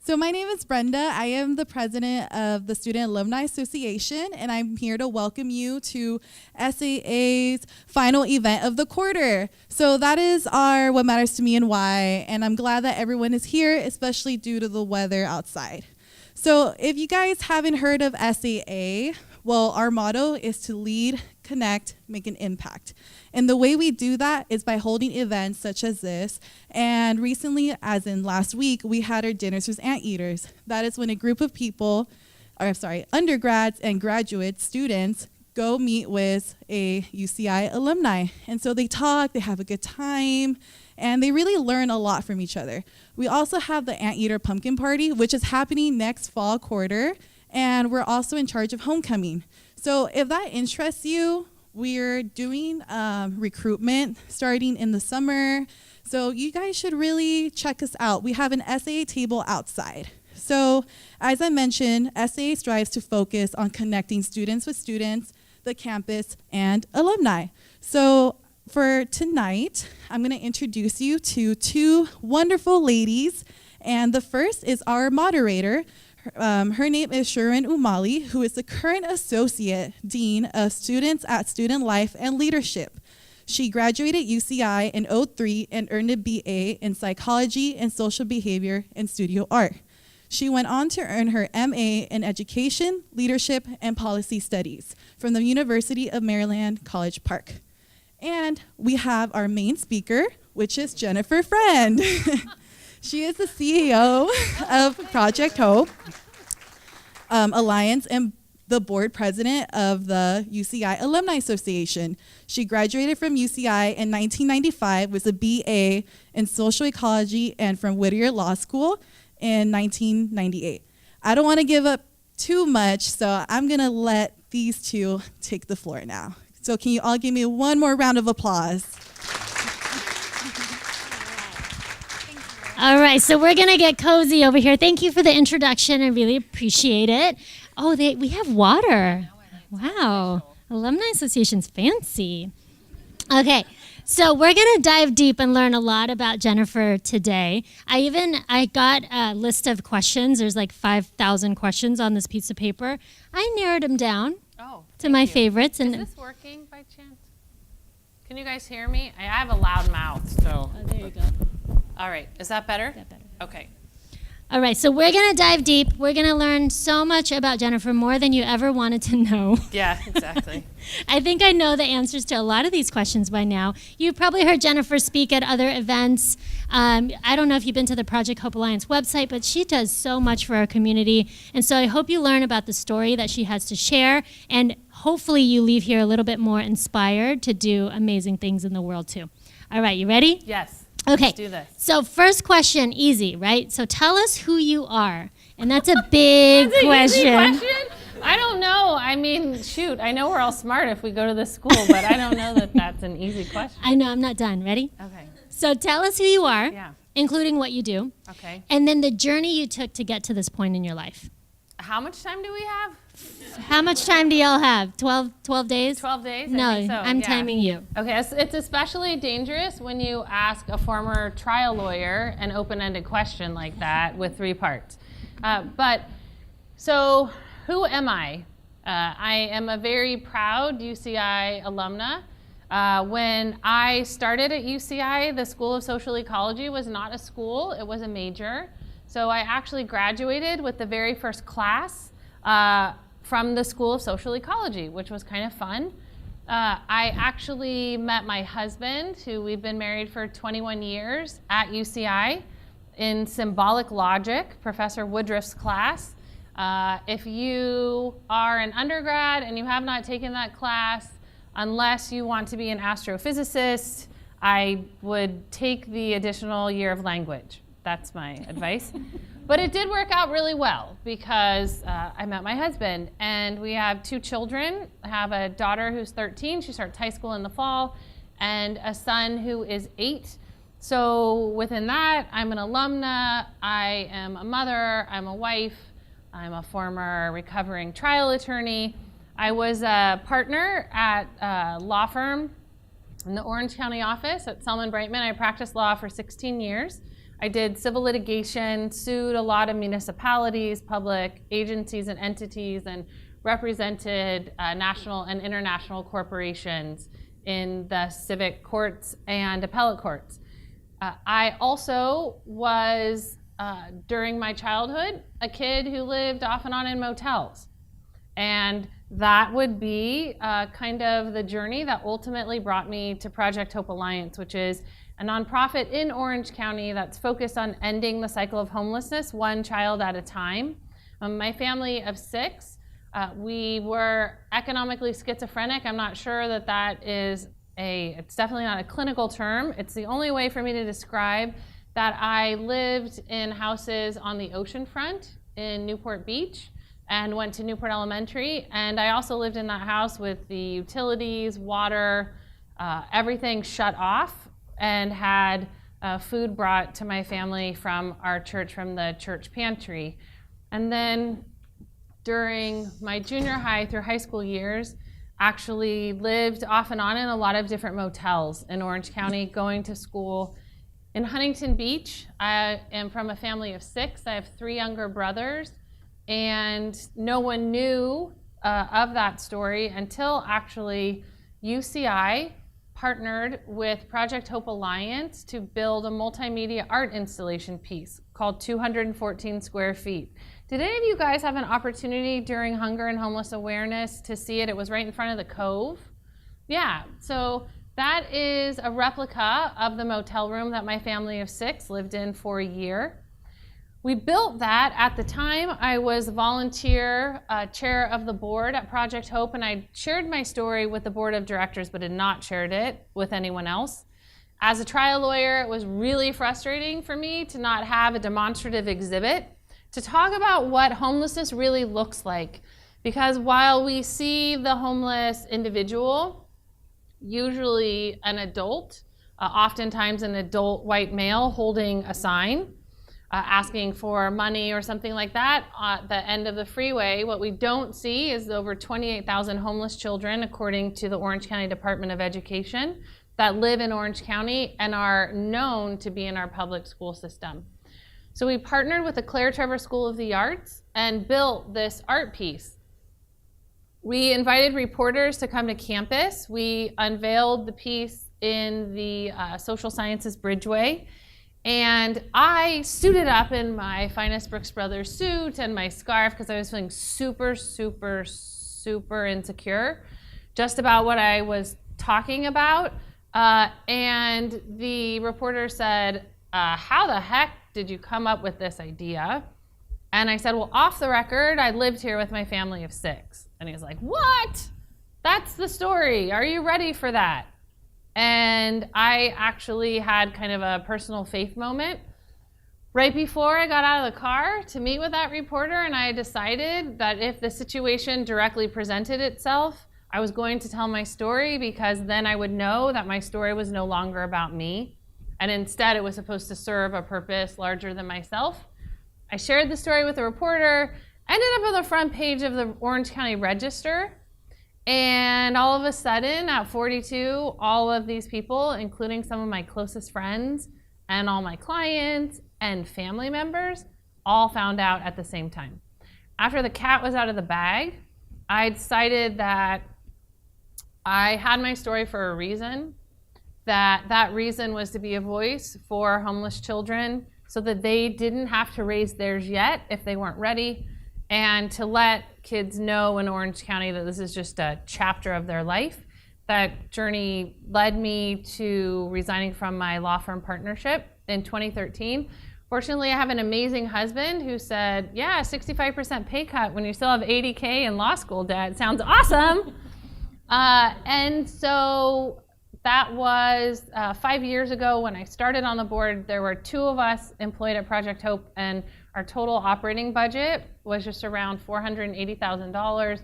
So my name is Brenda. I am the president of the Student Alumni Association, and I'm here to welcome you to SAA's final event of the quarter. So that is our What Matters to Me and Why, and I'm glad that everyone is here, especially due to the weather outside. So if you guys haven't heard of SAA, well, our motto is to lead, connect, make an impact. And the way we do that is by holding events such as this. And recently, as in last week, we had our Dinners with Anteaters. That is when a group of people, undergrads and graduate students go meet with a UCI alumni. And so they talk, they have a good time, and they really learn a lot from each other. We also have the Anteater Pumpkin Party, which is happening next fall quarter, and we're also in charge of homecoming. So if that interests you, we're doing recruitment starting in the summer. So you guys should really check us out. We have an SAA table outside. So as I mentioned, SAA strives to focus on connecting students with students, the campus, and alumni. So for tonight, I'm going to introduce you to two wonderful ladies. And the first is our moderator. Her name is Shurin Umali, who is the current Associate Dean of Students at Student Life and Leadership. She graduated UCI in '03 and earned a BA in Psychology and Social Behavior and Studio Art. She went on to earn her MA in Education, Leadership, and Policy Studies from the University of Maryland, College Park. And we have our main speaker, which is Jennifer Friend. She is the CEO of Project Hope Alliance and the board president of the UCI Alumni Association. She graduated from UCI in 1995 with a BA in social ecology and from Whittier Law School in 1998. I don't want to give up too much, so I'm going to let these two take the floor now. So can you all give me one more round of applause? All right, so we're gonna get cozy over here. Thank you for the introduction. I really appreciate it. Oh, we have water. Wow, Alumni Association's fancy. Okay, so we're gonna dive deep and learn a lot about Jennifer today. I got a list of questions. There's like 5,000 questions on this piece of paper. I narrowed them down to my favorites. Is this working by chance? Can you guys hear me? I have a loud mouth, so. Oh, there you go. All right, is that better? That better. Okay. All right, so we're gonna dive deep. We're gonna learn so much about Jennifer, more than you ever wanted to know. Yeah, exactly. I think I know the answers to a lot of these questions by now. You've probably heard Jennifer speak at other events. I don't know if you've been to the Project Hope Alliance website, but she does so much for our community. And so I hope you learn about the story that she has to share, and hopefully you leave here a little bit more inspired to do amazing things in the world too. All right, you ready? Yes. Okay, Let's do this. So first question, easy, right? So tell us who you are. And that's a big question. Easy question? I don't know. I mean, shoot, I know we're all smart if we go to this school, but I don't know that that's an easy question. I know, I'm not done. Ready? Okay. So tell us who you are, Yeah. including what you do, Okay. and then the journey you took to get to this point in your life. How much time do we have? How much time do y'all have? 12 days? 12 days? No, I think so, I'm yeah. timing you. Okay, it's especially dangerous when you ask a former trial lawyer an open-ended question like that with 3 parts. So who am I? I am a very proud UCI alumna. When I started at UCI, the School of Social Ecology was not a school, it was a major. So I actually graduated with the very first class from the School of Social Ecology, which was kind of fun. I actually met my husband, who we've been married for 21 years, at UCI in Symbolic Logic, Professor Woodruff's class. If you are an undergrad and you have not taken that class, unless you want to be an astrophysicist, I would take the additional year of language. That's my advice. But it did work out really well because I met my husband, and we have 2 children. I have a daughter who's 13, she starts high school in the fall, and a son who is 8. So within that, I'm an alumna, I am a mother, I'm a wife, I'm a former recovering trial attorney. I was a partner at a law firm in the Orange County office at Selman Brightman. I practiced law for 16 years. I did civil litigation, sued a lot of municipalities, public agencies and entities, and represented national and international corporations in the civic courts and appellate courts. I also was, during my childhood, a kid who lived off and on in motels. And that would be kind of the journey that ultimately brought me to Project Hope Alliance, which is a nonprofit in Orange County that's focused on ending the cycle of homelessness one child at a time. My family of 6, we were economically schizophrenic. I'm not sure that that is it's definitely not a clinical term. It's the only way for me to describe that. I lived in houses on the ocean front in Newport Beach and went to Newport Elementary. And I also lived in that house with the utilities, water, everything shut off, and had food brought to my family from our church, from the church pantry. And then during my junior high through high school years, actually lived off and on in a lot of different motels in Orange County, going to school in Huntington Beach. I am from a family of 6. I have 3 younger brothers, and no one knew of that story until actually UCI partnered with Project Hope Alliance to build a multimedia art installation piece called 214 Square Feet. Did any of you guys have an opportunity during Hunger and Homeless Awareness to see it? It was right in front of the Cove. Yeah, so that is a replica of the motel room that my family of 6 lived in for a year. We built that. At the time, I was volunteer chair of the board at Project Hope, and I shared my story with the board of directors, but had not shared it with anyone else. As a trial lawyer, it was really frustrating for me to not have a demonstrative exhibit to talk about what homelessness really looks like. Because while we see the homeless individual, usually an adult, oftentimes an adult white male holding a sign, asking for money or something like that at the end of the freeway, what we don't see is over 28,000 homeless children, according to the Orange County Department of Education, that live in Orange County and are known to be in our public school system. So we partnered with the Claire Trevor School of the Arts and built this art piece. We invited reporters to come to campus. We unveiled the piece in the Social Sciences Bridgeway. And I suited up in my finest Brooks Brothers suit and my scarf because I was feeling super, super, super insecure just about what I was talking about. And the reporter said, how the heck did you come up with this idea? And I said, well, off the record, I lived here with my family of 6. And he was like, what? That's the story. Are you ready for that? And I actually had kind of a personal faith moment right before I got out of the car to meet with that reporter, and I decided that if the situation directly presented itself, I was going to tell my story, because then I would know that my story was no longer about me, and instead it was supposed to serve a purpose larger than myself. I shared the story with the reporter, ended up on the front page of the Orange County Register. And all of a sudden, at 42, all of these people, including some of my closest friends and all my clients and family members, all found out at the same time. After the cat was out of the bag, I decided that I had my story for a reason, that reason was to be a voice for homeless children so that they didn't have to raise theirs yet if they weren't ready, and to let kids know in Orange County that this is just a chapter of their life. That journey led me to resigning from my law firm partnership in 2013. Fortunately, I have an amazing husband who said, yeah, 65% pay cut when you still have $80K in law school debt. Sounds awesome. And so that was 5 years ago when I started on the board. There were 2 of us employed at Project Hope, and our total operating budget was just around $480,000.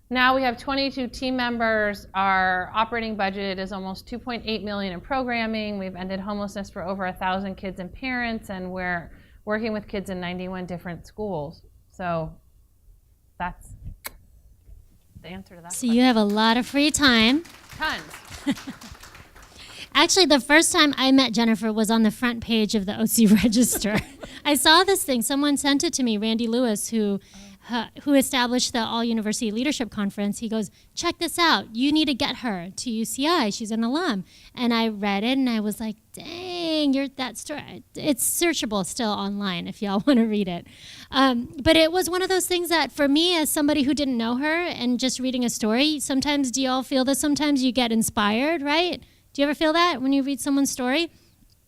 Now we have 22 team members. Our operating budget is almost $2.8 million in programming. We've ended homelessness for over 1,000 kids and parents, and we're working with kids in 91 different schools. So that's the answer to that So question. you have a lot of free time. Tons. Actually, the first time I met Jennifer was on the front page of the OC Register. I saw this thing. Someone sent it to me, Randy Lewis, who established the All University Leadership Conference. He goes, check this out. You need to get her to UCI. She's an alum. And I read it, and I was like, dang, that story. It's searchable still online if y'all want to read it. But it was one of those things that, for me, as somebody who didn't know her and just reading a story, sometimes do y'all feel this? Sometimes you get inspired, right? Do you ever feel that when you read someone's story?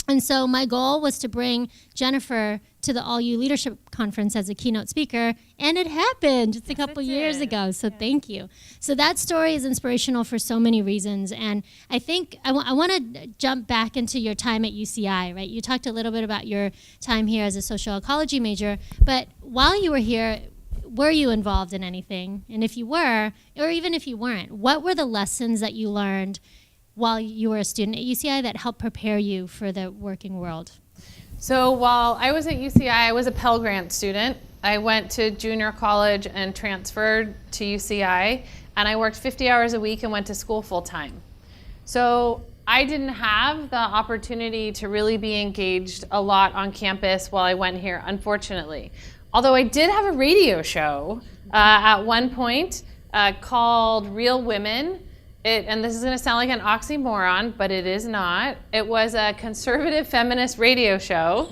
And so my goal was to bring Jennifer to the All U Leadership Conference as a keynote speaker, and it happened just a couple years ago, so thank you. So that story is inspirational for so many reasons, and I think I want to jump back into your time at UCI, right? You talked a little bit about your time here as a social ecology major, but while you were here, were you involved in anything? And if you were, or even if you weren't, what were the lessons that you learned while you were a student at UCI that helped prepare you for the working world? So while I was at UCI, I was a Pell Grant student. I went to junior college and transferred to UCI, and I worked 50 hours a week and went to school full time. So I didn't have the opportunity to really be engaged a lot on campus while I went here, unfortunately. Although I did have a radio show at one point called Real Women. And this is going to sound like an oxymoron, but it is not. It was a conservative feminist radio show.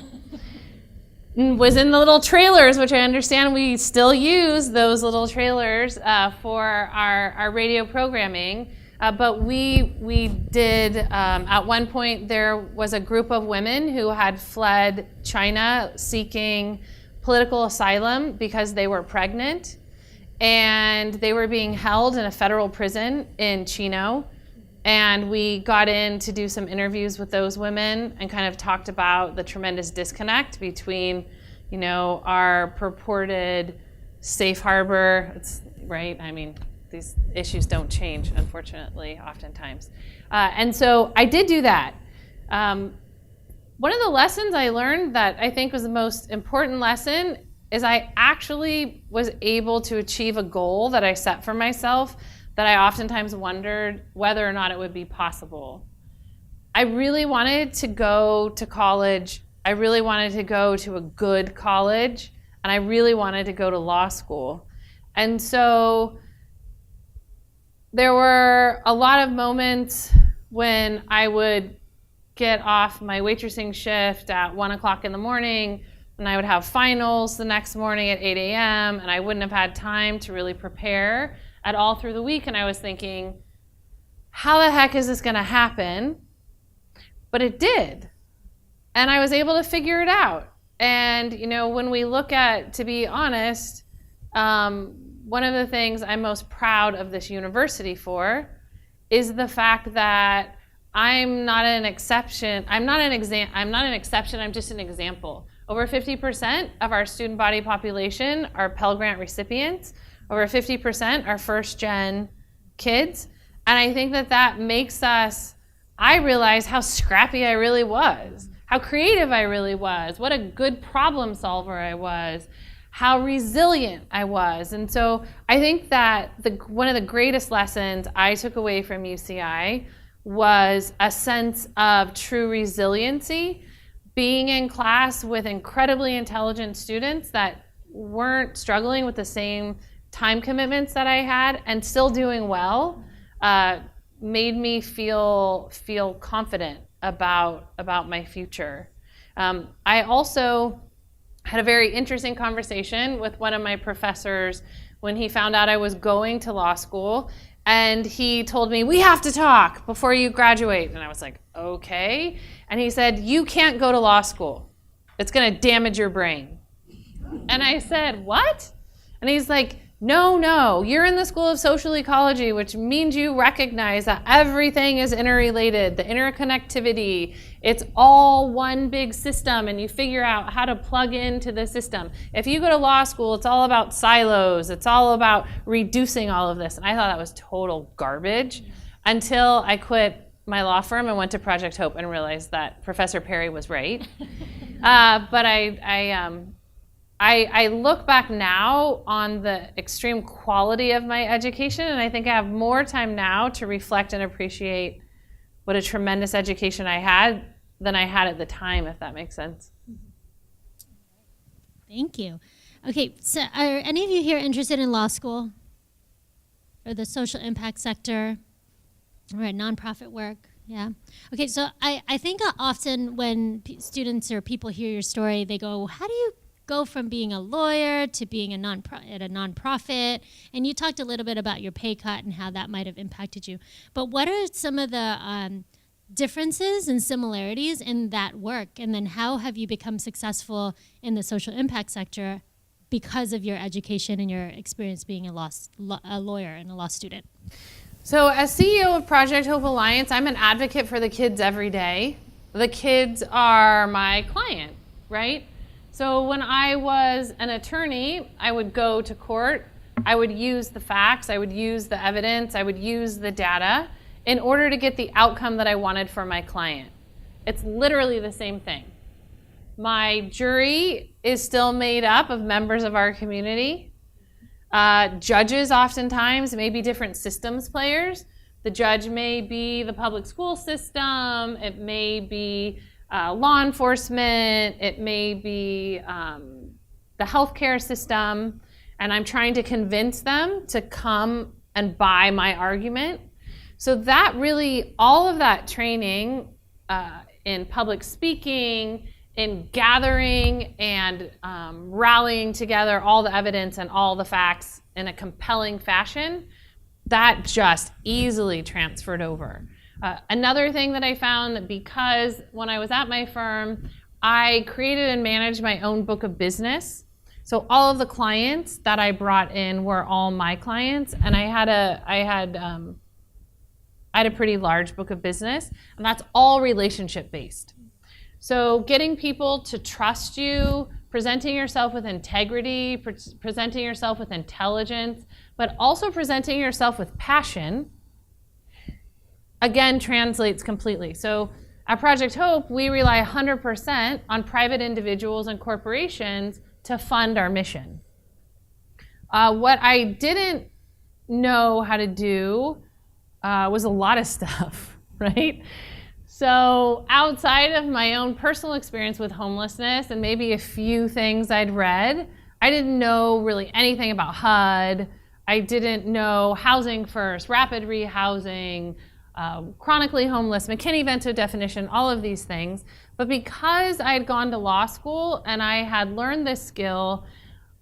Was in the little trailers, which I understand we still use those little trailers for our radio programming. But we did, at one point, there was a group of women who had fled China seeking political asylum because they were pregnant. And they were being held in a federal prison in Chino. And we got in to do some interviews with those women and kind of talked about the tremendous disconnect between, our purported safe harbor, right? I mean, these issues don't change, unfortunately, oftentimes. And so I did do that. One of the lessons I learned that I think was the most important lesson is I actually was able to achieve a goal that I set for myself that I oftentimes wondered whether or not it would be possible. I really wanted to go to college. I really wanted to go to a good college, and I really wanted to go to law school. And so there were a lot of moments when I would get off my waitressing shift at 1 o'clock in the morning, and I would have finals the next morning at 8 a.m., and I wouldn't have had time to really prepare at all through the week. And I was thinking, how the heck is this going to happen? But it did. And I was able to figure it out. And, when we look at, to be honest, one of the things I'm most proud of this university for is the fact that I'm not an exception. I'm just an example. Over 50% of our student body population are Pell Grant recipients. Over 50% are first-gen kids. And I think that makes us, I realize how scrappy I really was, how creative I really was, what a good problem solver I was, how resilient I was. And so I think that one of the greatest lessons I took away from UCI was a sense of true resiliency, being in class with incredibly intelligent students that weren't struggling with the same time commitments that I had and still doing well, made me feel confident about my future. I also had a very interesting conversation with one of my professors when he found out I was going to law school, and he told me, we have to talk before you graduate. And I was like, okay. And he said, you can't go to law school. It's going to damage your brain. And I said, what? And he's like, no, you're in the School of Social Ecology, which means you recognize that everything is interrelated, the interconnectivity, it's all one big system, and you figure out how to plug into the system. If you go to law school, it's all about silos, it's all about reducing all of this. And I thought that was total garbage until I quit my law firm and went to Project Hope and realized that Professor Perry was right. But I look back now on the extreme quality of my education, and I think I have more time now to reflect and appreciate what a tremendous education I had than I had at the time, if that makes sense. Thank you. Okay, so are any of you here interested in law school or the social impact sector or nonprofit work? Yeah. Okay, so I think often when students or people hear your story, they go, how do you go from being a lawyer to being at a nonprofit? And you talked a little bit about your pay cut and how that might have impacted you. But what are some of the differences and similarities in that work? And then how have you become successful in the social impact sector because of your education and your experience being a lawyer and a law student? So as CEO of Project Hope Alliance, I'm an advocate for the kids every day. The kids are my client, right? So when I was an attorney, I would go to court, I would use the facts, I would use the evidence, I would use the data in order to get the outcome that I wanted for my client. It's literally the same thing. My jury is still made up of members of our community. Judges oftentimes may be different systems players. The judge may be the public school system, it may be law enforcement, it may be the healthcare system, and I'm trying to convince them to come and buy my argument. So that really, all of that training in public speaking, in gathering and rallying together all the evidence and all the facts in a compelling fashion, that just easily transferred over. Another thing that I found, that because when I was at my firm, I created and managed my own book of business. So all of the clients that I brought in were all my clients, and I had a pretty large book of business, and that's all relationship based. So getting people to trust you, presenting yourself with integrity, presenting yourself with intelligence, but also presenting yourself with passion, again, translates completely. So at Project Hope, we rely 100% on private individuals and corporations to fund our mission. What I didn't know how to do was a lot of stuff, right? So outside of my own personal experience with homelessness and maybe a few things I'd read, I didn't know really anything about HUD. I didn't know housing first, rapid rehousing, chronically homeless, McKinney-Vento definition, all of these things. But because I had gone to law school and I had learned this skill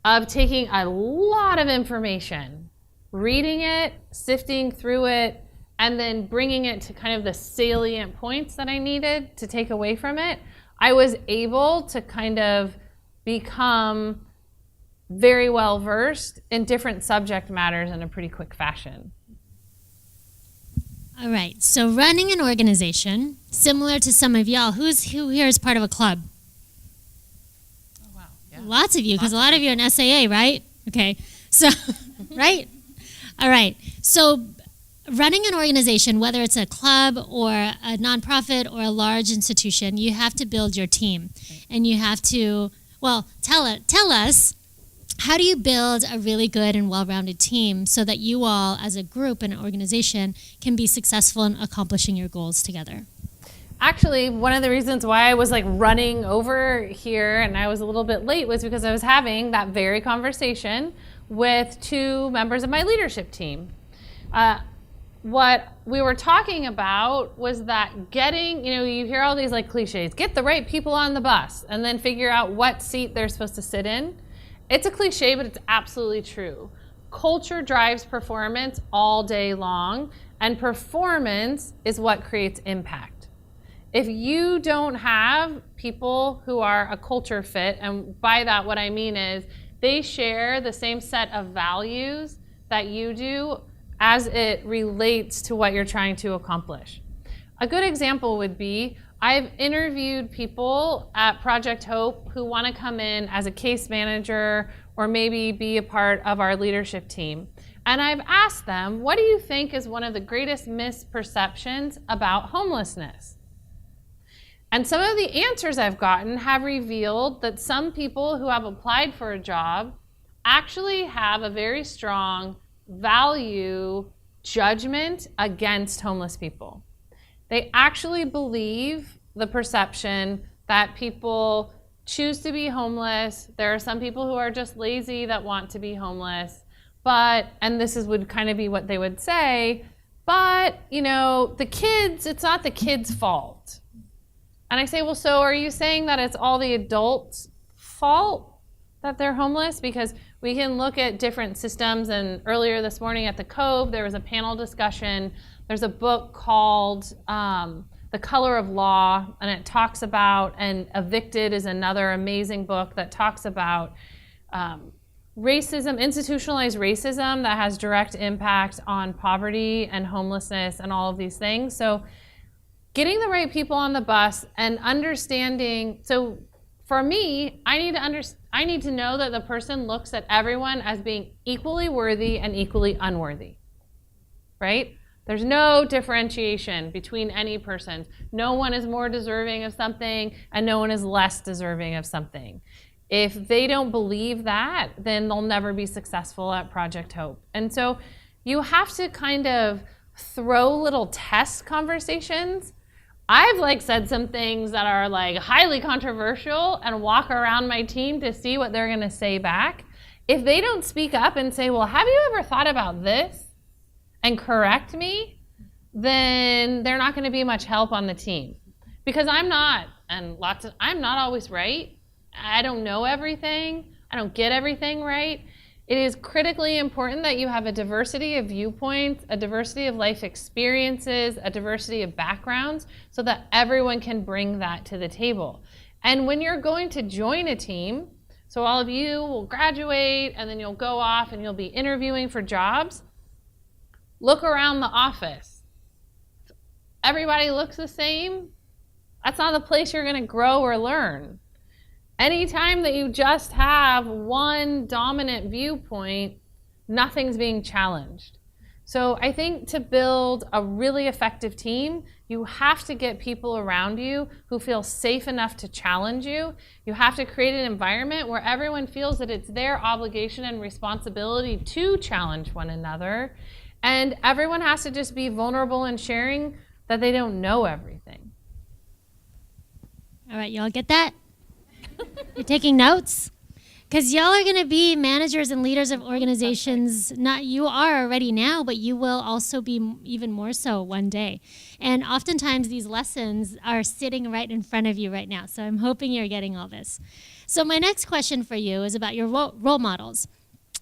of taking a lot of information, reading it, sifting through it, and then bringing it to kind of the salient points that I needed to take away from it, I was able to kind of become very well versed in different subject matters in a pretty quick fashion. All right, so running an organization, similar to some of y'all, who here is part of a club? Oh, wow. Yeah. Lots of you, because a lot of you are in SAA, right? Okay, so, right? All right, so running an organization, whether it's a club or a nonprofit or a large institution, you have to build your team. And you have to, well, tell us, how do you build a really good and well-rounded team so that you all, as a group and an organization, can be successful in accomplishing your goals together? Actually, one of the reasons why I was like running over here and I was a little bit late was because I was having that very conversation with two members of my leadership team. What we were talking about was that getting, you hear all these like cliches, get the right people on the bus and then figure out what seat they're supposed to sit in. It's a cliche, but it's absolutely true. Culture drives performance all day long, and performance is what creates impact. If you don't have people who are a culture fit, and by that what I mean is they share the same set of values that you do as it relates to what you're trying to accomplish. A good example would be, I've interviewed people at Project Hope who want to come in as a case manager or maybe be a part of our leadership team. And I've asked them, what do you think is one of the greatest misperceptions about homelessness? And some of the answers I've gotten have revealed that some people who have applied for a job actually have a very strong value judgment against homeless people. They actually believe the perception that people choose to be homeless. There are some people who are just lazy that want to be homeless. But, and this would kind of be what they would say, but, the kids, it's not the kids' fault. And I say, well, so are you saying that it's all the adults' fault that they're homeless? Because we can look at different systems, and earlier this morning at the Cove, there was a panel discussion. There's a book called The Color of Law, and it talks about, and Evicted is another amazing book that talks about racism, institutionalized racism that has direct impact on poverty and homelessness and all of these things. So getting the right people on the bus and understanding, so for me, I need to know that the person looks at everyone as being equally worthy and equally unworthy, right? There's no differentiation between any person. No one is more deserving of something and no one is less deserving of something. If they don't believe that, then they'll never be successful at Project Hope. And so you have to kind of throw little test conversations. I've said some things that are highly controversial and walk around my team to see what they're gonna say back. If they don't speak up and say, well, have you ever thought about this? And correct me, then they're not gonna be much help on the team. Because I'm not always right. I don't know everything. I don't get everything right. It is critically important that you have a diversity of viewpoints, a diversity of life experiences, a diversity of backgrounds, so that everyone can bring that to the table. And when you're going to join a team, so all of you will graduate and then you'll go off and you'll be interviewing for jobs, look around the office. If everybody looks the same, that's not the place you're gonna grow or learn. Anytime that you just have one dominant viewpoint, nothing's being challenged. So I think to build a really effective team, you have to get people around you who feel safe enough to challenge you. You have to create an environment where everyone feels that it's their obligation and responsibility to challenge one another. And everyone has to just be vulnerable in sharing that they don't know everything. All right, y'all get that? You're taking notes? Because y'all are going to be managers and leaders of organizations. Not you are already now, but you will also be even more so one day. And oftentimes these lessons are sitting right in front of you right now. So I'm hoping you're getting all this. So my next question for you is about your role models.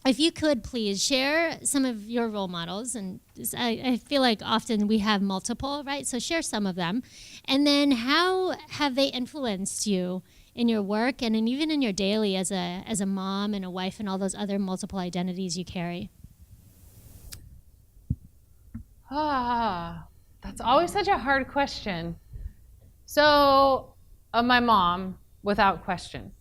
If you could please share some of your role models, and I feel like often we have multiple, right? So share some of them. And then how have they influenced you in your work and even in your daily as a mom and a wife and all those other multiple identities you carry? That's always such a hard question. So my mom, without question.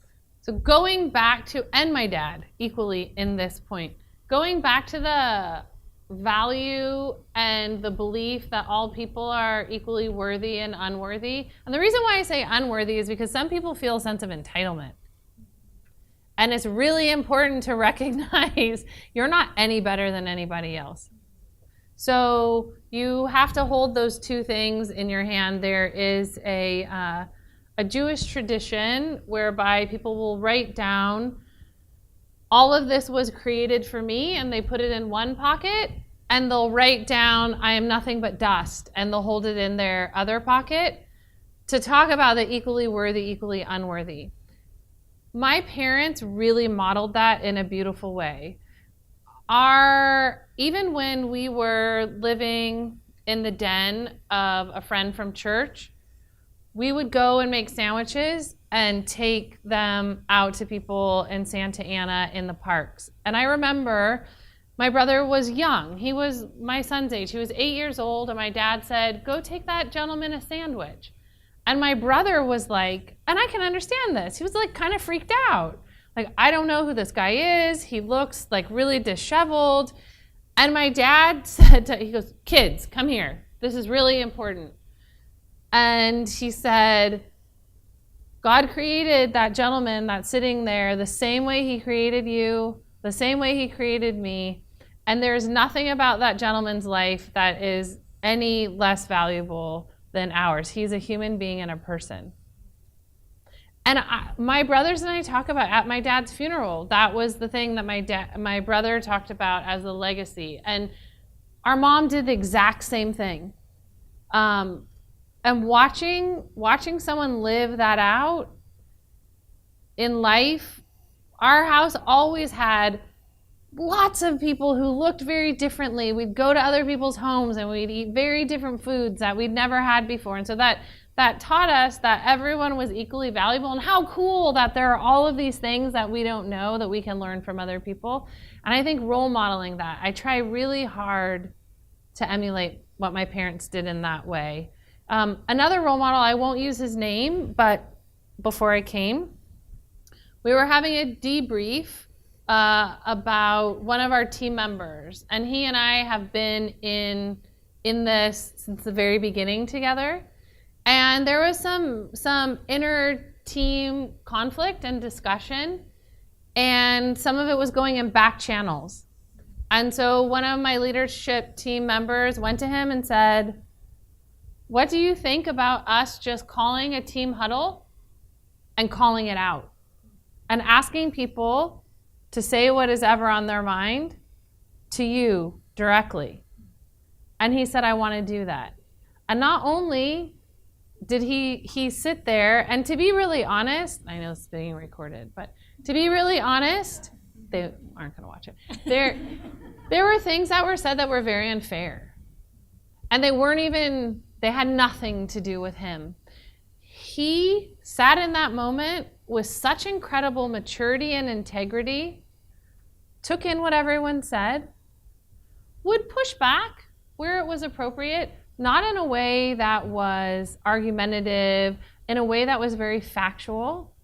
So going back to, and my dad equally in this point, going back to the value and the belief that all people are equally worthy and unworthy. And the reason why I say unworthy is because some people feel a sense of entitlement. And it's really important to recognize you're not any better than anybody else. So you have to hold those two things in your hand. There is a Jewish tradition whereby people will write down, all of this was created for me, and they put it in one pocket, and they'll write down, I am nothing but dust, and they'll hold it in their other pocket to talk about the equally worthy, equally unworthy. My parents really modeled that in a beautiful way. Even when we were living in the den of a friend from church, we would go and make sandwiches and take them out to people in Santa Ana in the parks. And I remember my brother was young. He was my son's age. He was 8 years old, and my dad said, go take that gentleman a sandwich. And my brother was like, and I can understand this, he was kind of freaked out. I don't know who this guy is. He looks really disheveled. And my dad said, he goes, kids, come here. This is really important. And he said, God created that gentleman that's sitting there the same way he created you, the same way he created me. And there's nothing about that gentleman's life that is any less valuable than ours. He's a human being and a person. And my brothers and I talk about at my dad's funeral, that was the thing that my brother talked about as a legacy. And our mom did the exact same thing. And watching someone live that out in life, our house always had lots of people who looked very differently. We'd go to other people's homes and we'd eat very different foods that we'd never had before. And so that taught us that everyone was equally valuable, and how cool that there are all of these things that we don't know that we can learn from other people. And I think role modeling that, I try really hard to emulate what my parents did in that way. Another role model, I won't use his name, but before I came, we were having a debrief about one of our team members, and he and I have been in this since the very beginning together. And there was some inner team conflict and discussion, and some of it was going in back channels. And so one of my leadership team members went to him and said, "What do you think about us just calling a team huddle and calling it out and asking people to say what is ever on their mind to you directly?" And he said, "I want to do that." And not only did he sit there, and to be really honest, I know it's being recorded, but to be really honest, they aren't going to watch it. There were things that were said that were very unfair. And they had nothing to do with him. He sat in that moment with such incredible maturity and integrity, took in what everyone said, would push back where it was appropriate, not in a way that was argumentative, in a way that was very factual.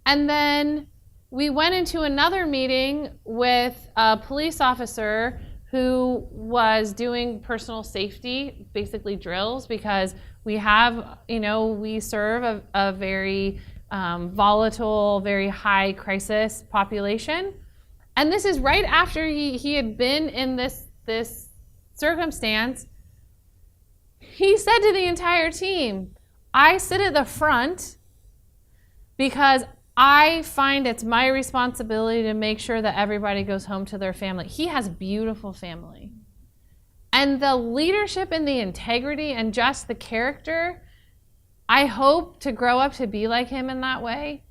And then we went into another meeting with a police officer who was doing personal safety, basically drills, because we serve a very volatile, very high crisis population. And this is right after he had been in this circumstance. He said to the entire team, "I sit at the front because I find it's my responsibility to make sure that everybody goes home to their family." He has a beautiful family. And the leadership and the integrity and just the character, I hope to grow up to be like him in that way,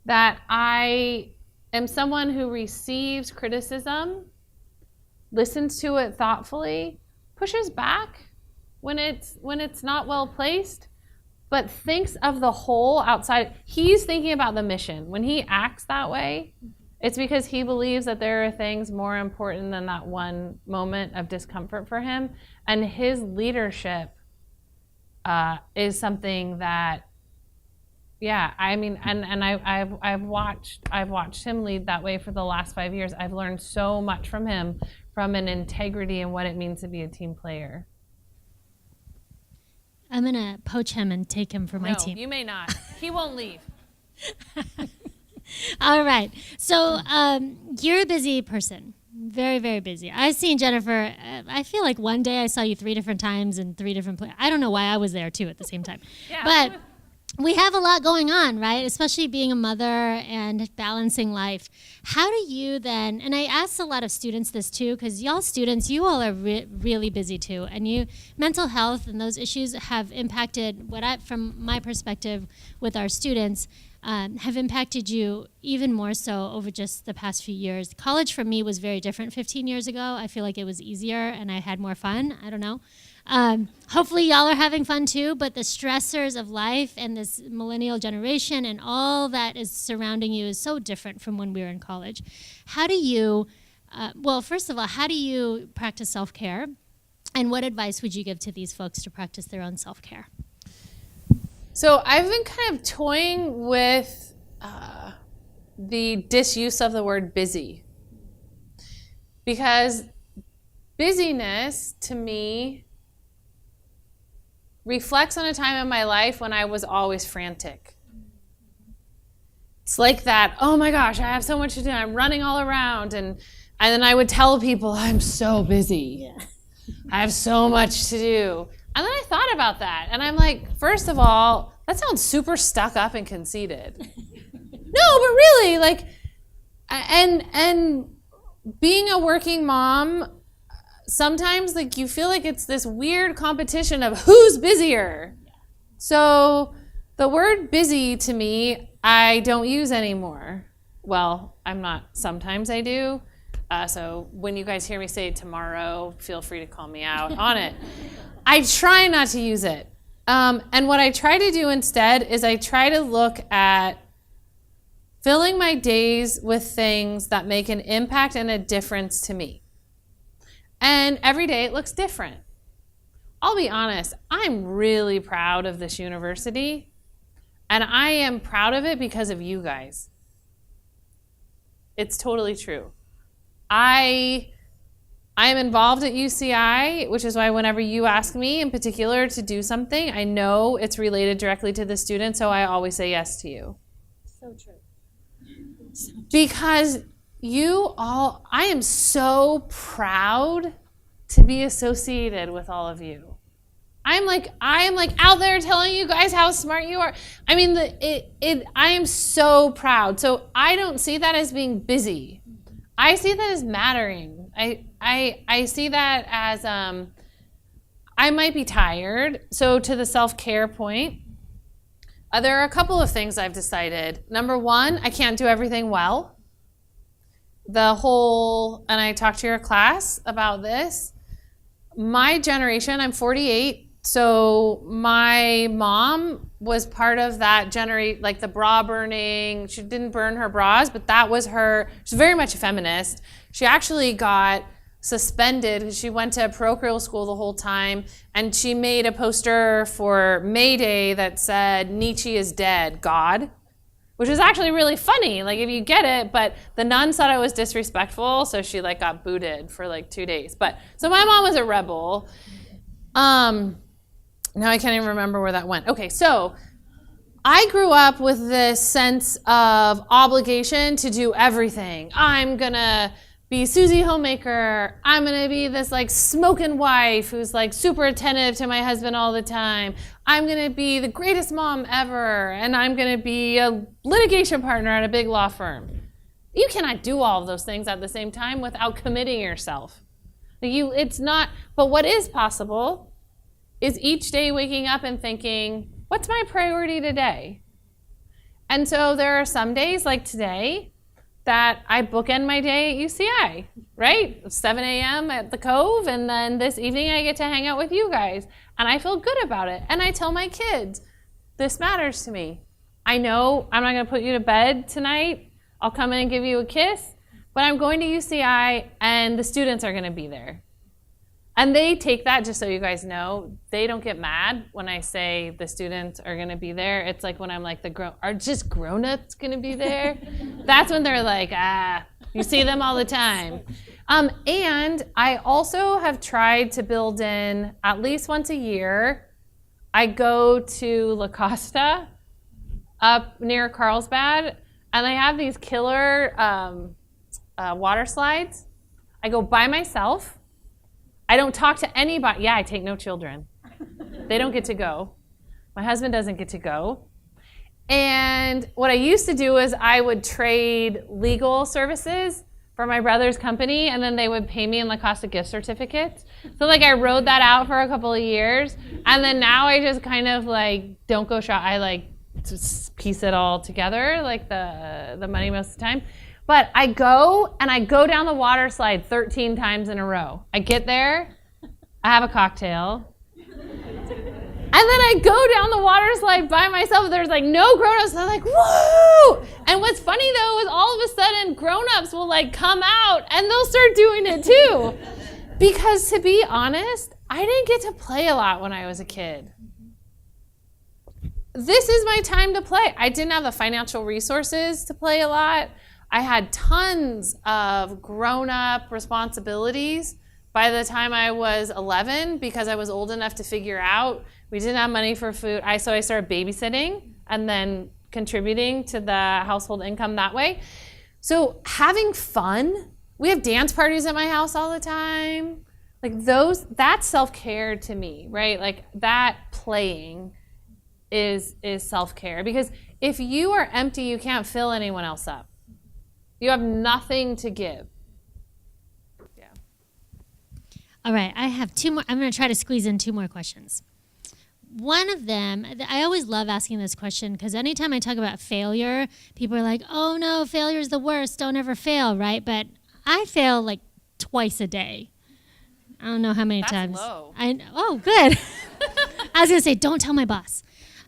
that I am someone who receives criticism, listens to it thoughtfully, pushes back when it's not well placed, but thinks of the whole outside. He's thinking about the mission. When he acts that way, it's because he believes that there are things more important than that one moment of discomfort for him. And his leadership is something that, I've watched him lead that way for the last 5 years. I've learned so much from him, from an integrity and what it means to be a team player. I'm going to poach him and take him for my team. No, you may not. He won't leave. All right. So you're a busy person. Very, very busy. I've seen Jennifer, I feel like one day I saw you 3 different times in 3 different places. I don't know why I was there too at the same time. Yeah. But we have a lot going on, right? Especially being a mother and balancing life. How do you then, and I asked a lot of students this too, because y'all students, you all are really busy too. And mental health and those issues have impacted from my perspective with our students, have impacted you even more so over just the past few years. College for me was very different 15 years ago. I feel like it was easier and I had more fun. I don't know. Hopefully y'all are having fun too, but the stressors of life and this millennial generation and all that is surrounding you is so different from when we were in college. How do you, first of all, how do you practice self-care? And what advice would you give to these folks to practice their own self-care? So I've been kind of toying with the disuse of the word busy, because busyness to me reflects on a time in my life when I was always frantic. It's like that, oh my gosh, I have so much to do, I'm running all around, and then I would tell people, I'm so busy. Yeah. I have so much to do. And then I thought about that, and I'm like, first of all, that sounds super stuck up and conceited. No, but really, like, and being a working mom, sometimes like you feel like it's this weird competition of who's busier. So the word busy to me, I don't use anymore. Well, I'm not, sometimes I do. So when you guys hear me say it tomorrow, feel free to call me out on it. I try not to use it. And what I try to do instead is I try to look at filling my days with things that make an impact and a difference to me. And every day it looks different. I'll be honest, I'm really proud of this university, and I am proud of it because of you guys. It's totally true. I am involved at UCI, which is why whenever you ask me in particular to do something, I know it's related directly to the student, so I always say yes to you. So true. Because you all, I am so proud to be associated with all of you. I am like out there telling you guys how smart you are. I mean, I am so proud. So I don't see that as being busy. I see that as mattering. I see that as I might be tired. So to the self-care point, there are a couple of things I've decided. Number one, I can't do everything well. And I talked to your class about this. My generation, I'm 48, so my mom was part of that generation, like the bra burning. She didn't burn her bras, but that was her. She's very much a feminist. She actually got suspended because she went to parochial school the whole time, and she made a poster for May Day that said, "Nietzsche is dead, God," which is actually really funny, like if you get it, but the nuns thought it was disrespectful, so she like got booted for like 2 days. But so my mom was a rebel. Now I can't even remember where that went. Okay, so I grew up with this sense of obligation to do everything. I'm gonna be Susie Homemaker. I'm gonna be this like smoking wife who's like super attentive to my husband all the time. I'm gonna be the greatest mom ever, and I'm gonna be a litigation partner at a big law firm. You cannot do all of those things at the same time without committing yourself. It's not, but what is possible is each day waking up and thinking, what's my priority today? And so there are some days like today that I bookend my day at UCI, right? 7 a.m. at the Cove, and then this evening I get to hang out with you guys. And I feel good about it. And I tell my kids, this matters to me. I know I'm not gonna put you to bed tonight. I'll come in and give you a kiss, but I'm going to UCI and the students are gonna be there. And they take that, just so you guys know, they don't get mad when I say the students are gonna be there. It's like when I'm like, are just grown-ups gonna be there? That's when they're like, you see them all the time. And I also have tried to build in, at least once a year, I go to La Costa up near Carlsbad, and they have these killer water slides. I go by myself. I don't talk to anybody. Yeah, I take no children. They don't get to go. My husband doesn't get to go. And what I used to do is I would trade legal services for my brother's company, and then they would pay me in La Costa gift certificates. So like I rode that out for a couple of years, and then now I just kind of like don't go shop. I like just piece it all together, like the money most of the time. But I go down the water slide 13 times in a row. I get there, I have a cocktail, and then I go down the water slide by myself. There's like no grown-ups. They're like, whoa! And what's funny though is all of a sudden grown-ups will like come out and they'll start doing it too. Because to be honest, I didn't get to play a lot when I was a kid. This is my time to play. I didn't have the financial resources to play a lot. I had tons of grown-up responsibilities by the time I was 11 because I was old enough to figure out we didn't have money for food. So I started babysitting and then contributing to the household income that way. So having fun, we have dance parties at my house all the time. Like that's self-care to me, right? Like that playing is self-care, because if you are empty, you can't fill anyone else up. You have nothing to give. Yeah. All right, I have two more. I'm going to try to squeeze in two more questions. One of them, I always love asking this question because anytime I talk about failure, people are like, oh no, failure is the worst. Don't ever fail, right? But I fail like twice a day. I don't know how many times. That's low. Oh, good. I was going to say, don't tell my boss.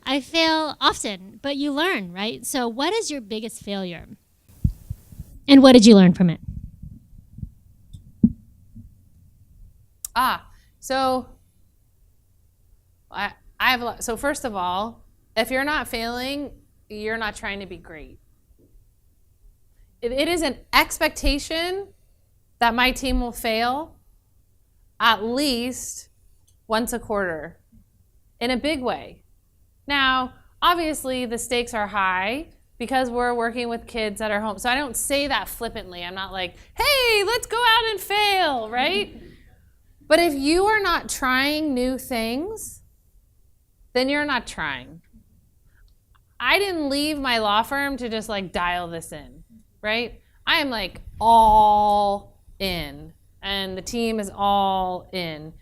I fail often, but you learn, right? So what is your biggest failure? And what did you learn from it? So I have a lot. So first of all, if you're not failing, you're not trying to be great. It is an expectation that my team will fail at least once a quarter in a big way. Now, obviously the stakes are high because we're working with kids that are home. So I don't say that flippantly. I'm not like, hey, let's go out and fail, right? But if you are not trying new things, then you're not trying. I didn't leave my law firm to just like dial this in, right? I am like all in, and the team is all in.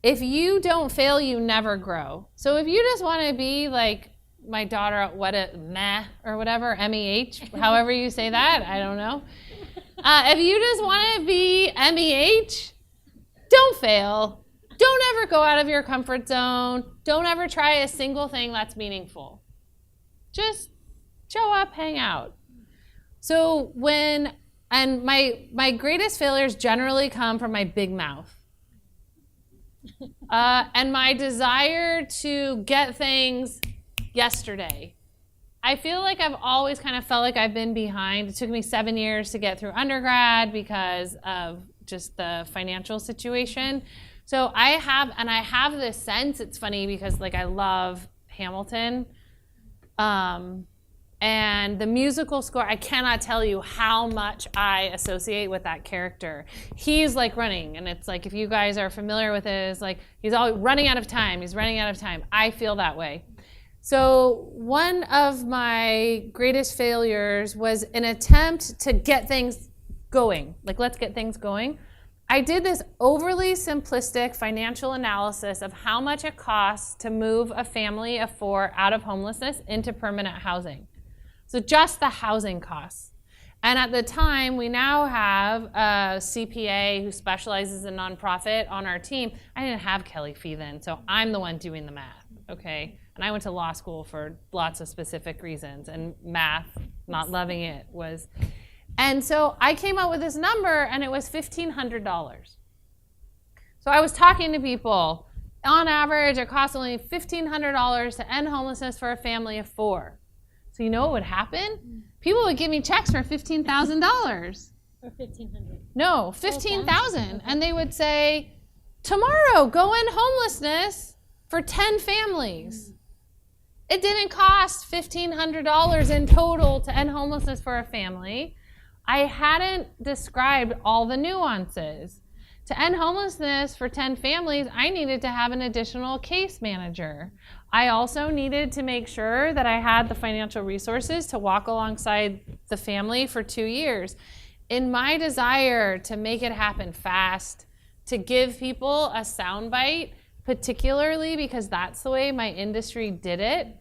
If you don't fail, you never grow. So if you just want to be like my daughter, or whatever, MEH, however you say that, I don't know. If you just want to be MEH, don't fail. Don't ever go out of your comfort zone. Don't ever try a single thing that's meaningful. Just show up, hang out. So my greatest failures generally come from my big mouth. And my desire to get things yesterday. I feel like I've always kind of felt like I've been behind. It took me 7 years to get through undergrad because of just the financial situation. So I have this sense, it's funny because like I love Hamilton. And the musical score, I cannot tell you how much I associate with that character. He's like running, and it's like, if you guys are familiar with it, it's like he's always running out of time. He's running out of time. I feel that way. So one of my greatest failures was an attempt to get things going. Like, let's get things going. I did this overly simplistic financial analysis of how much it costs to move a family of 4 out of homelessness into permanent housing. So just the housing costs. And at the time, we now have a CPA who specializes in nonprofit on our team. I didn't have Kelly Fee then, so I'm the one doing the math, okay? And I went to law school for lots of specific reasons, and math, not loving it, was. And so I came up with this number, and it was $1,500. So I was talking to people. On average, it costs only $1,500 to end homelessness for a family of 4. So you know what would happen? People would give me checks for $15,000. Or 1,500. No, 15,000, and they would say, tomorrow, go in homelessness for 10 families. It didn't cost $1,500 in total to end homelessness for a family. I hadn't described all the nuances. To end homelessness for 10 families, I needed to have an additional case manager. I also needed to make sure that I had the financial resources to walk alongside the family for 2 years. In my desire to make it happen fast, to give people a soundbite, particularly because that's the way my industry did it,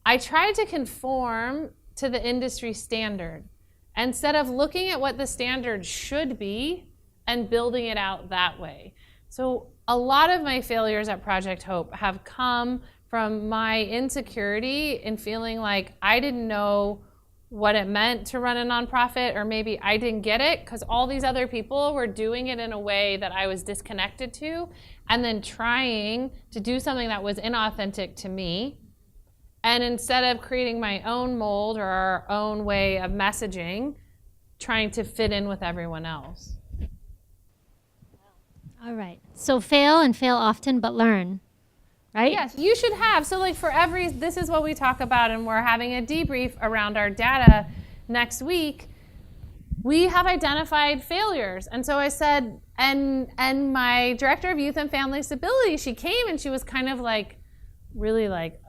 I tried to conform to the industry standard instead of looking at what the standard should be and building it out that way. So a lot of my failures at Project Hope have come from my insecurity in feeling like I didn't know what it meant to run a nonprofit, or maybe I didn't get it because all these other people were doing it in a way that I was disconnected to, and then trying to do something that was inauthentic to me. And instead of creating my own mold or our own way of messaging, trying to fit in with everyone else. All right. So fail and fail often, but learn, right? Yes, you should have. So like this is what we talk about, and we're having a debrief around our data next week. We have identified failures. And so I said, and my director of youth and family stability, she came and she was kind of like, really like,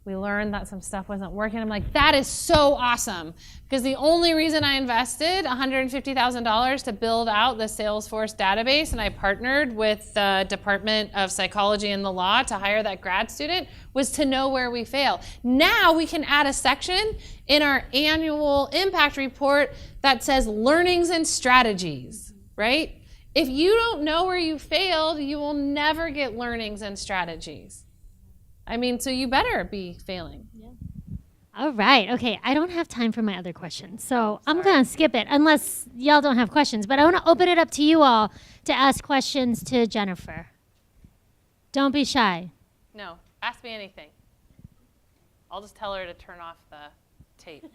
we learned that some stuff wasn't working. I'm like, that is so awesome. Because the only reason I invested $150,000 to build out the Salesforce database, and I partnered with the Department of Psychology and the Law to hire that grad student, was to know where we fail. Now we can add a section in our annual impact report that says learnings and strategies, right? If you don't know where you failed, you will never get learnings and strategies. I mean, so you better be failing. Yeah. All right. Okay. I don't have time for my other questions, so I'm going to skip it unless y'all don't have questions. But I want to open it up to you all to ask questions to Jennifer. Don't be shy. No, ask me anything. I'll just tell her to turn off the tape.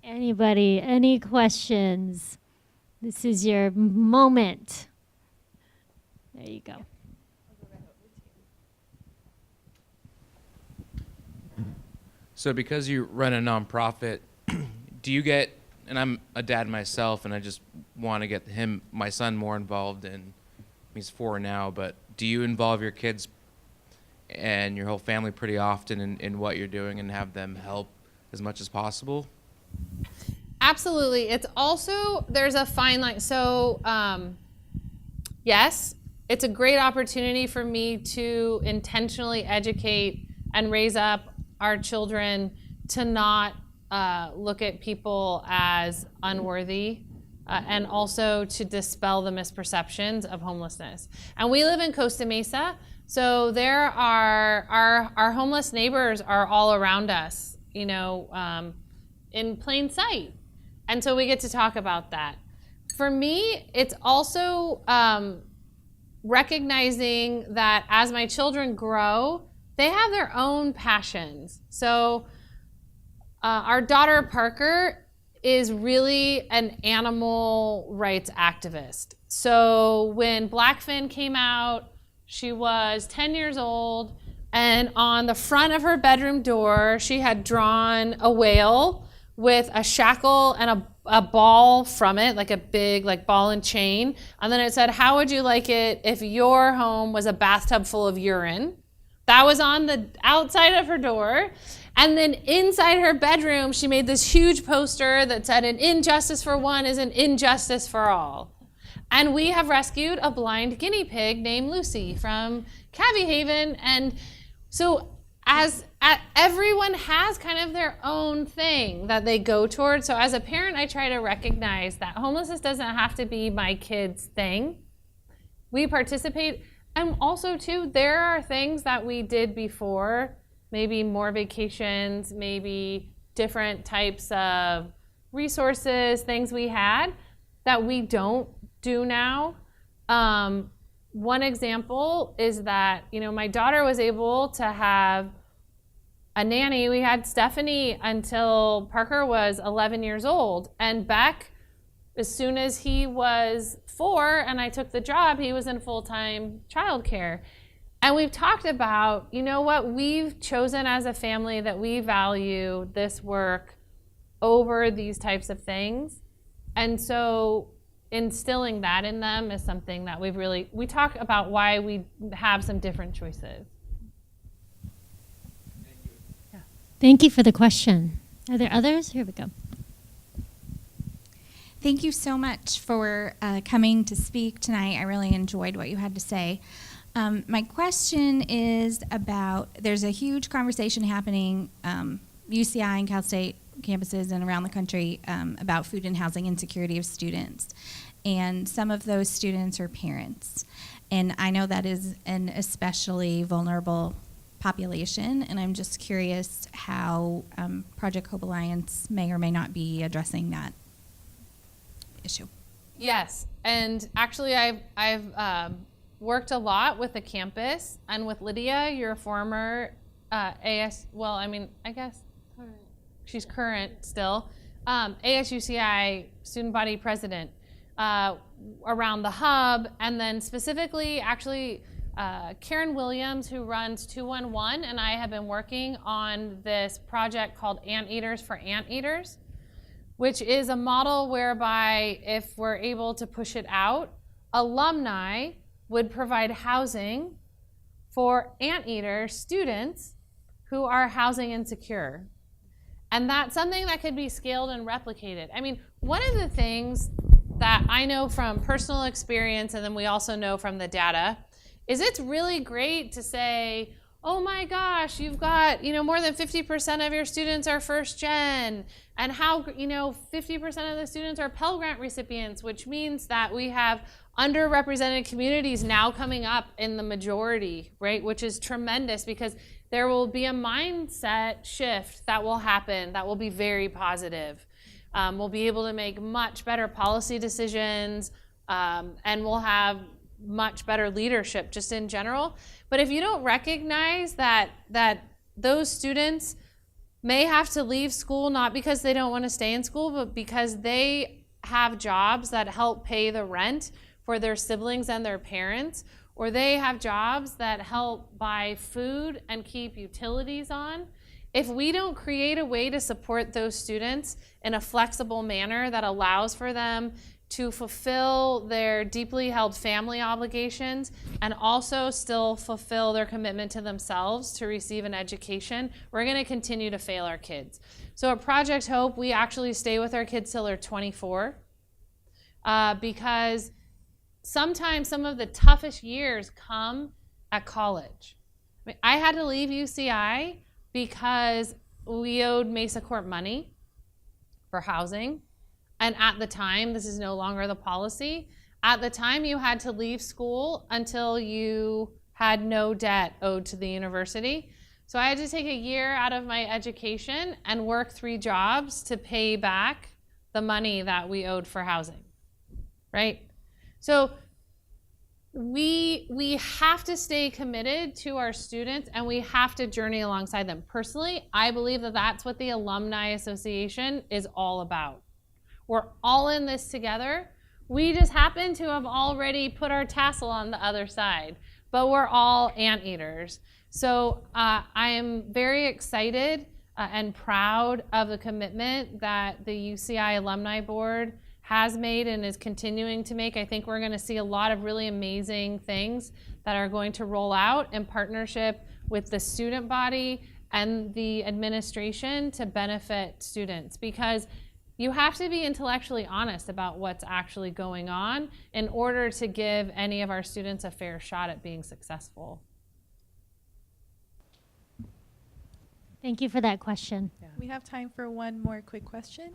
Anybody? Any questions? This is your moment. There you go. So because you run a nonprofit, do you get, and I'm a dad myself, and I just want to get my son more involved in, he's 4 now, but do you involve your kids and your whole family pretty often in what you're doing and have them help as much as possible? Absolutely. It's also, there's a fine line. So yes, it's a great opportunity for me to intentionally educate and raise up our children to not look at people as unworthy, and also to dispel the misperceptions of homelessness. And we live in Costa Mesa, so there are our homeless neighbors are all around us, in plain sight. And so we get to talk about that. For me, it's also recognizing that as my children grow, they have their own passions. So our daughter Parker is really an animal rights activist. So when Blackfin came out, she was 10 years old, and on the front of her bedroom door, she had drawn a whale with a shackle and a ball from it, like a big ball and chain. And then it said, how would you like it if your home was a bathtub full of urine? That was on the outside of her door. And then inside her bedroom, she made this huge poster that said, an injustice for one is an injustice for all. And we have rescued a blind guinea pig named Lucy from Cabby Haven. And so everyone has kind of their own thing that they go towards. So as a parent, I try to recognize that homelessness doesn't have to be my kid's thing. We participate. And also, too, there are things that we did before, maybe more vacations, maybe different types of resources, things we had that we don't do now. One example is that, my daughter was able to have a nanny. We had Stephanie until Parker was 11 years old. And Beck, as soon as he was 4 and I took the job, he was in full-time childcare. And we've talked about, we've chosen as a family that we value this work over these types of things. And so instilling that in them is something that we talk about why we have some different choices. Thank you for the question. Are there others? Here we go. Thank you so much for coming to speak tonight. I really enjoyed what you had to say. My question is about, there's a huge conversation happening, UCI and Cal State campuses and around the country about food and housing insecurity of students. And some of those students are parents. And I know that is an especially vulnerable population, and I'm just curious how Project Hope Alliance may or may not be addressing that issue. Yes, and actually I've worked a lot with the campus and with Lydia, your former I guess she's current still, ASUCI student body president, around the hub, and then specifically actually Karen Williams, who runs 211, and I have been working on this project called Anteaters for Anteaters, which is a model whereby if we're able to push it out, alumni would provide housing for Anteater students who are housing insecure. And that's something that could be scaled and replicated. I mean, one of the things that I know from personal experience, and then we also know from the data, is it's really great to say, oh my gosh, you've got, more than 50% of your students are first gen, and how, 50% of the students are Pell Grant recipients, which means that we have underrepresented communities now coming up in the majority, right? Which is tremendous, because there will be a mindset shift that will happen that will be very positive. We'll be able to make much better policy decisions, and we'll have much better leadership just in general. But if you don't recognize that those students may have to leave school not because they don't want to stay in school, but because they have jobs that help pay the rent for their siblings and their parents, or they have jobs that help buy food and keep utilities on, if we don't create a way to support those students in a flexible manner that allows for them to fulfill their deeply held family obligations and also still fulfill their commitment to themselves to receive an education, we're going to continue to fail our kids. So at Project Hope, we actually stay with our kids till they're 24, because sometimes some of the toughest years come at college. I had to leave UCI because we owed Mesa Corp money for housing. And at the time, this is no longer the policy, at the time you had to leave school until you had no debt owed to the university. So I had to take a year out of my education and work 3 jobs to pay back the money that we owed for housing, right? So we have to stay committed to our students, and we have to journey alongside them. Personally, I believe that that's what the Alumni Association is all about. We're all in this together. We just happen to have already put our tassel on the other side, but we're all anteaters. So I am very excited and proud of the commitment that the UCI Alumni Board has made and is continuing to make. I think we're going to see a lot of really amazing things that are going to roll out in partnership with the student body and the administration to benefit students, because you have to be intellectually honest about what's actually going on in order to give any of our students a fair shot at being successful. Thank you for that question. Yeah. We have time for one more quick question.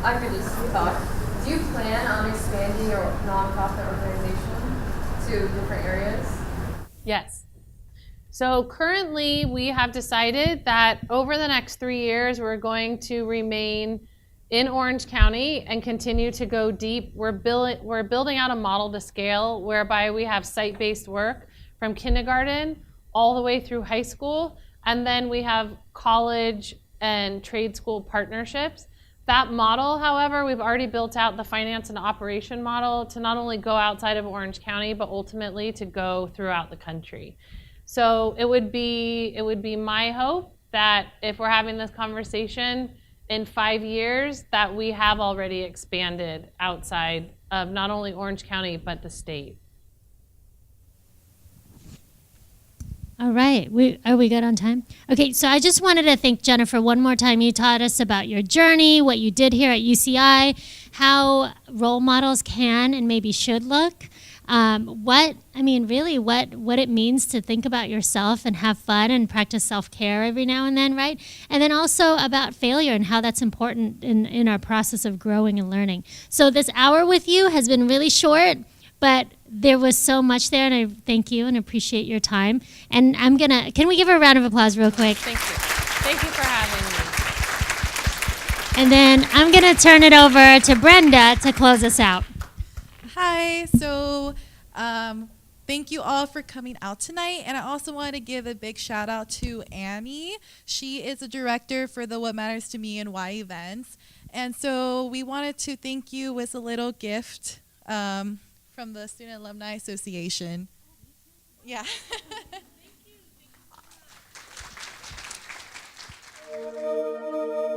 I could just thought, do you plan on expanding your nonprofit organization to different areas? Yes. So currently we have decided that over the next 3 years we're going to remain in Orange County and continue to go deep. We're building out a model to scale whereby we have site-based work from kindergarten all the way through high school, and then we have college and trade school partnerships. That model, however, we've already built out the finance and operation model to not only go outside of Orange County, but ultimately to go throughout the country. So it would be my hope that if we're having this conversation in 5 years, that we have already expanded outside of not only Orange County, but the state. All right, are we good on time? Okay, so I just wanted to thank Jennifer one more time. You taught us about your journey, what you did here at UCI, how role models can and maybe should look. What it means to think about yourself and have fun and practice self-care every now and then, right? And then also about failure and how that's important in our process of growing and learning. So this hour with you has been really short, but there was so much there, and I thank you and appreciate your time. And can we give her a round of applause real quick? Thank you. Thank you for having me. And then I'm gonna turn it over to Brenda to close us out. Hi, so thank you all for coming out tonight. And I also want to give a big shout out to Annie. She is the director for the What Matters to Me and Why events. And so we wanted to thank you with a little gift from the Student Alumni Association. Yeah. Bye.